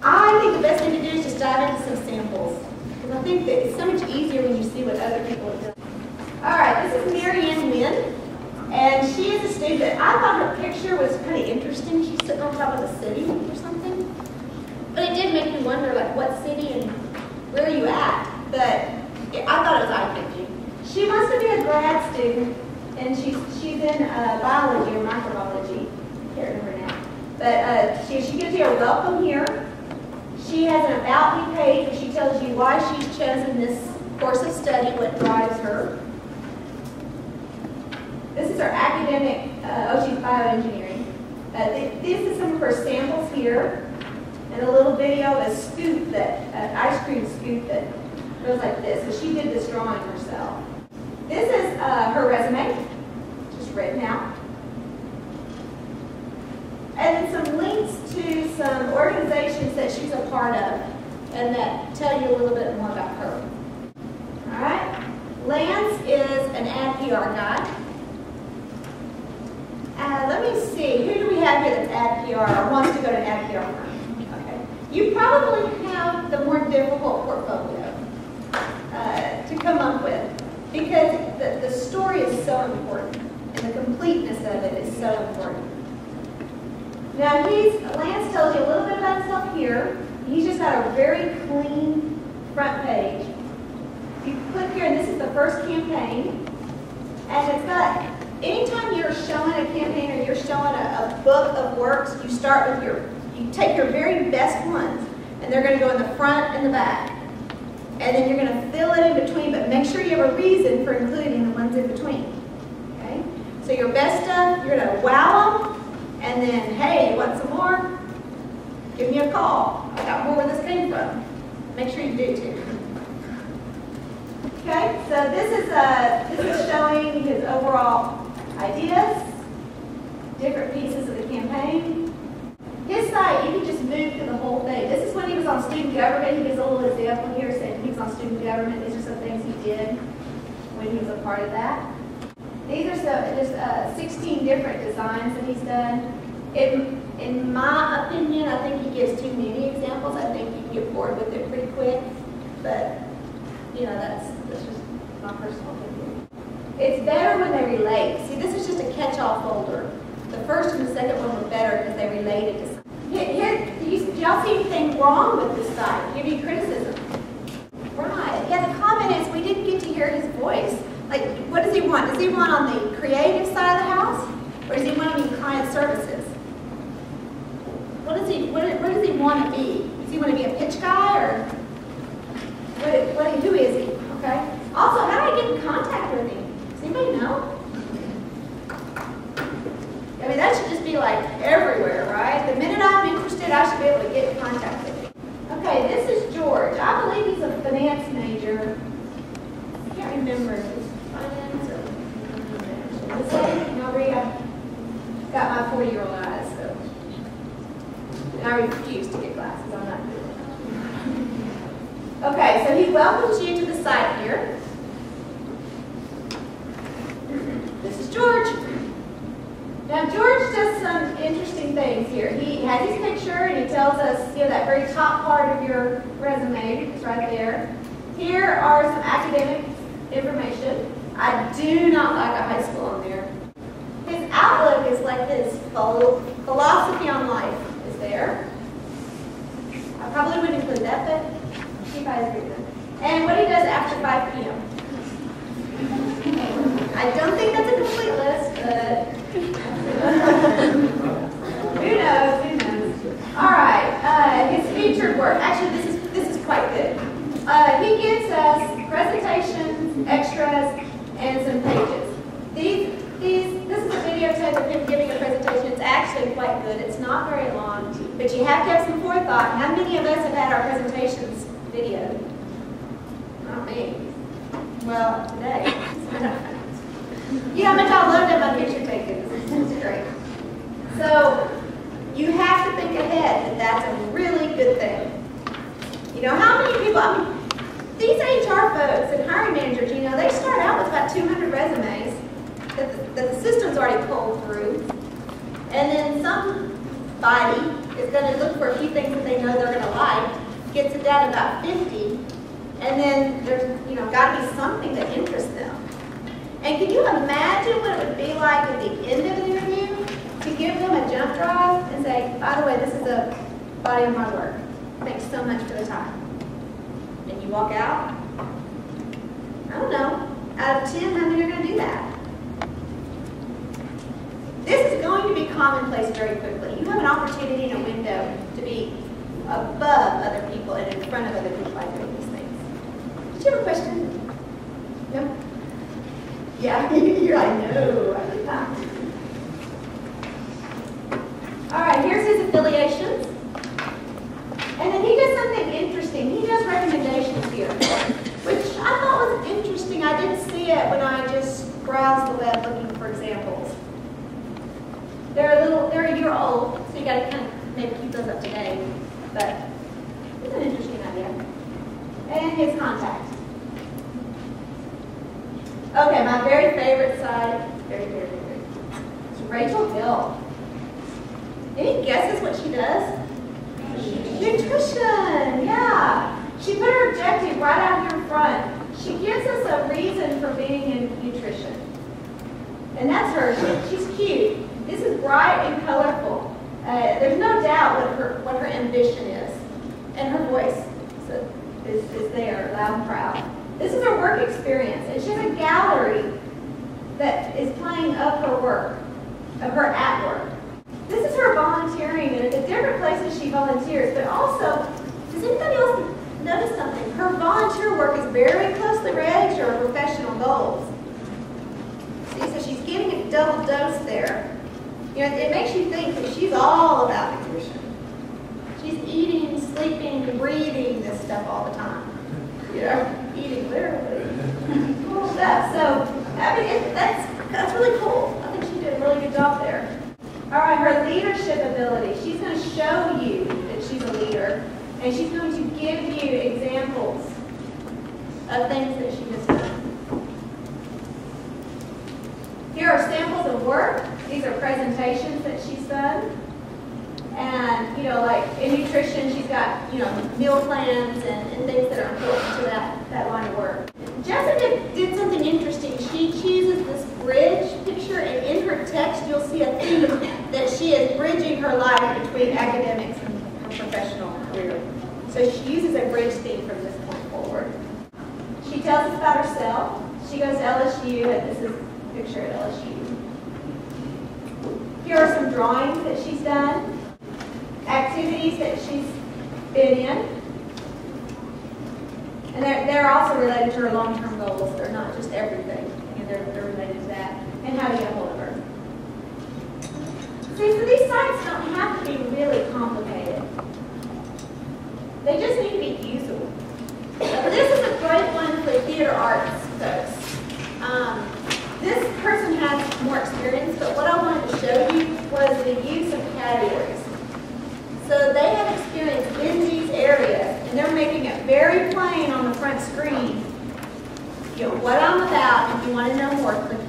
I think the best thing to do is just dive into some samples. Because I think that it's so much easier when you see what other people have done. All right, this is Marianne Wynn. And she is a student that I thought her picture was kind of interesting. She's sitting on top of a city or something. But it did make me wonder, like, what city and where are you at? But I thought it was eye-catching. She wants to be a grad student, and she's in biology or microbiology. I can't remember now. But she gives you a welcome here. She has an About Me page where she tells you why she's chosen this course of study, what drives her. This is her academic, she's bioengineering. This is some of her samples here. And a little video of a scoop an ice cream scoop that goes like this. So she did this drawing herself. This is her resume, just written out. And then some links to some organizations that she's a part of and that tell you a little bit more about her. All right. Lance is an ad PR guy. Let me see, who do we have here that's ad PR or wants to go to an ad PR firm? You probably have the more difficult portfolio to come up with because the story is so important and the completeness of it is so important. Now Lance tells you a little bit about himself here. He's just got a very clean front page. You click here and this is the first campaign. And it's got, anytime you're showing a campaign or you're showing a book of works, you start with you take your very best ones, and they're going to go in the front and the back. And then you're going to fill it in between, but make sure you have a reason for including the ones in between. Okay? So your best stuff, you're going to wow them, and then, hey, you want some more? Give me a call. I got more where this came from. Make sure you do too. Okay, so this is showing his overall ideas, different pieces of the campaign. His site, you can just move through the whole thing. This is when he was on student government. He gives a little example here saying he was on student government. These are some things he did when he was a part of that. These are there's 16 different designs that he's done. In my opinion, I think he gives too many examples. I think you can get bored with it pretty quick. But, you know, that's just my personal opinion. It's better when they relate. See, this is just a catch-all folder. The first and the second one were better because they related to something. Do y'all see anything wrong with this site? Give you criticism. Right. Yeah, the comment is we didn't get to hear his voice. Like, what does he want? Does he want on the creative side of the house? Or does he want to be client services? Where does he want to be? Does he want to be a pitch guy or who is he? Okay. Also, how do I get in contact with him? Does anybody know? I mean, that should just be like everywhere, right? The minute I'm interested, I should be able to get in contact with him. Okay, this is George. I believe he's a finance major. I can't remember if it's finance or this way. Maria got my 40-year-old eyes, so. And I refuse to get glasses. I'm not doing it. Okay, so he welcomes you to the site here. This is George. Now, George does some interesting things here. He has his picture, and he tells us, you know, that very top part of your resume is right there. Here are some academic information. I do not like a high school on there. His outlook is like his philosophy on life is there. I probably wouldn't include that, but he buys everything. And what he does after 5 p.m. I don't think that's a complete list, but who knows? All right, his featured work. Actually, this is quite good. He gives us presentations, extras, and some pages. This is a videotape of him giving a presentation. It's actually quite good. It's not very long, but you have to have some forethought. How many of us have had our presentations videoed? Not me. Well, today. You know how much I love that my picture taken. It's great. So you have to think ahead that that's a really good thing. You know, how many people, I mean, these HR folks and hiring managers, you know, they start out with about 200 resumes that the system's already pulled through. And then some body is going to look for a few things that they know they're going to like, gets it down to about 50, and then there's, got to be something that interests them. And can you imagine what it would be like at the end of the interview to give them a jump drive and say, by the way, this is a body of my work. Thanks so much for the time. And you walk out? I don't know. Out of 10, how many are going to do that? This is going to be commonplace very quickly. You have an opportunity in a window to be above other people and in front of other people by doing these things. Did you have a question? No? Yeah, you're like, no, I did not. All right, here's his affiliations. And then he does something interesting. He does recommendations here, which I thought was interesting. I didn't see it when I just browsed the web looking for examples. They're a year old, so you got to kind of maybe keep those up to date. But it's an interesting idea. And his contacts. Okay, my very favorite side, very, very, very, it's Rachel Hill. Any guesses what she does? Nutrition, yeah. She put her objective right out here in front. She gives us a reason for being in nutrition. And that's her. She's cute. This is bright and colorful. There's no doubt what her ambition is. And her voice is there, loud and proud. This is her work experience. And she has a gallery that is playing of her work, of her at work. This is her volunteering, and at the different places she volunteers, but also, does anybody else notice something? Her volunteer work is very closely related to her professional goals. See, so she's getting a double dose there. It makes you think that she's all about nutrition. She's eating, sleeping, breathing this stuff all the time. Eating literally. Cool stuff. So, I mean, that's really cool. I think she did a really good job there. All right, her leadership ability. She's going to show you that she's a leader, and she's going to give you examples of things that she has done. Here are samples of work. These are presentations that she's done. And, like in nutrition, she's got, meal plans and things that are important to that line of work. Jessica did something interesting. She chooses this bridge picture, and in her text, you'll see a theme that she is bridging her life between academics and her professional career. So she uses a bridge theme from this point forward. She tells us about herself. She goes to LSU, and this is a picture at LSU. Here are some drawings that she's done, activities that she's been in, and they're also related to her long-term goals. They're not just everything, they're related to that, and how to get a hold of her. See, so these sites don't have to be really complicated. They just need to be usable. This is a great one for theater arts folks. This person has more experience, but what I wanted to show you was the use of categories. So they have experience in these areas, and they're making it very plain on the front screen. What I'm about, if you want to know more, click